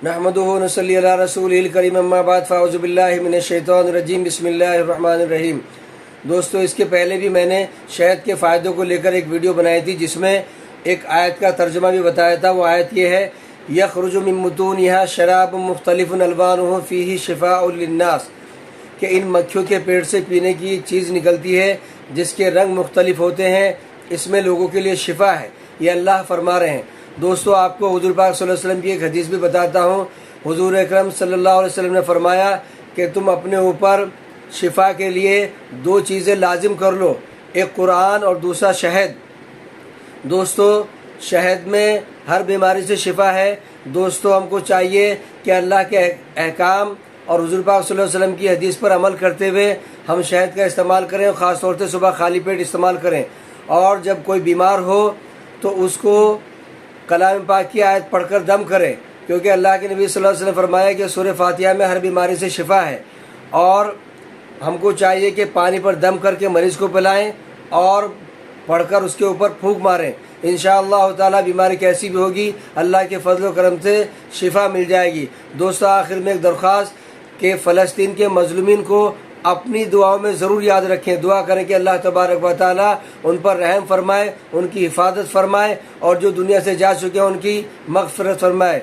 नहमदुहु व नसल्ली अला रसूलिल करीम अम्मा बाद फ़ाउज़ु बिल्लाहि मिनश शैतानिर रजीम बिस्मिल्लाहिर रहमानिर रहीम। दोस्तों, इसके पहले भी मैंने शहद के फ़ायदों को लेकर एक वीडियो बनाई थी जिसमें एक आयत का तर्जुमा भी बताया था। वो आयत ये है, यख़रुजु मिन बुतूनिहा शराबुन मुख्तलिफ़ुन अलवानुहु फ़ीही शिफ़ाउन लिन्नास, कि इन मक्खियों के पेट से पीने की चीज़ निकलती है जिसके रंग मुख्तलिफ होते हैं, इसमें लोगों के लिए शिफा है, ये अल्लाह फरमा रहे हैं। दोस्तों, आपको हुज़ूर पाक सल्लल्लाहु अलैहि वसल्लम की एक हदीस भी बताता हूँ। हुज़ूर अकरम सल्लल्लाहु अलैहि वसल्लम ने फरमाया कि तुम अपने ऊपर शिफा के लिए दो चीज़ें लाजिम कर लो, एक कुरान और दूसरा शहद। दोस्तों, शहद में हर बीमारी से शिफा है। दोस्तों, हमको चाहिए कि अल्लाह के अहकाम और हुज़ूर पाक सल्लल्लाहु अलैहि वसल्लम की हदीस पर अमल करते हुए हम शहद का इस्तेमाल करें और ख़ास तौर से सुबह खाली पेट इस्तेमाल करें। और जब कोई बीमार हो तो उसको कलाम पाक की आयत पढ़कर दम करें, क्योंकि अल्लाह के नबी सल्लल्लाहु अलैहि वसल्लम फरमाया कि सूरह फातिहा में हर बीमारी से शिफा है। और हमको चाहिए कि पानी पर दम करके मरीज़ को पिलाएं और पढ़कर उसके ऊपर फूंक मारें। इंशाअल्लाह ताला बीमारी कैसी भी होगी, अल्लाह के फजल व करम से शिफा मिल जाएगी। दोस्तों, आखिर में एक दरख्वास्त कि फ़लस्तीन के मज़लूमीन को अपनी दुआओं में ज़रूर याद रखें। दुआ करें कि अल्लाह तबारक व तआला उन पर रहम फरमाए, उनकी हिफाजत फरमाए और जो दुनिया से जा चुके हैं उनकी मग़फ़िरत फरमाए।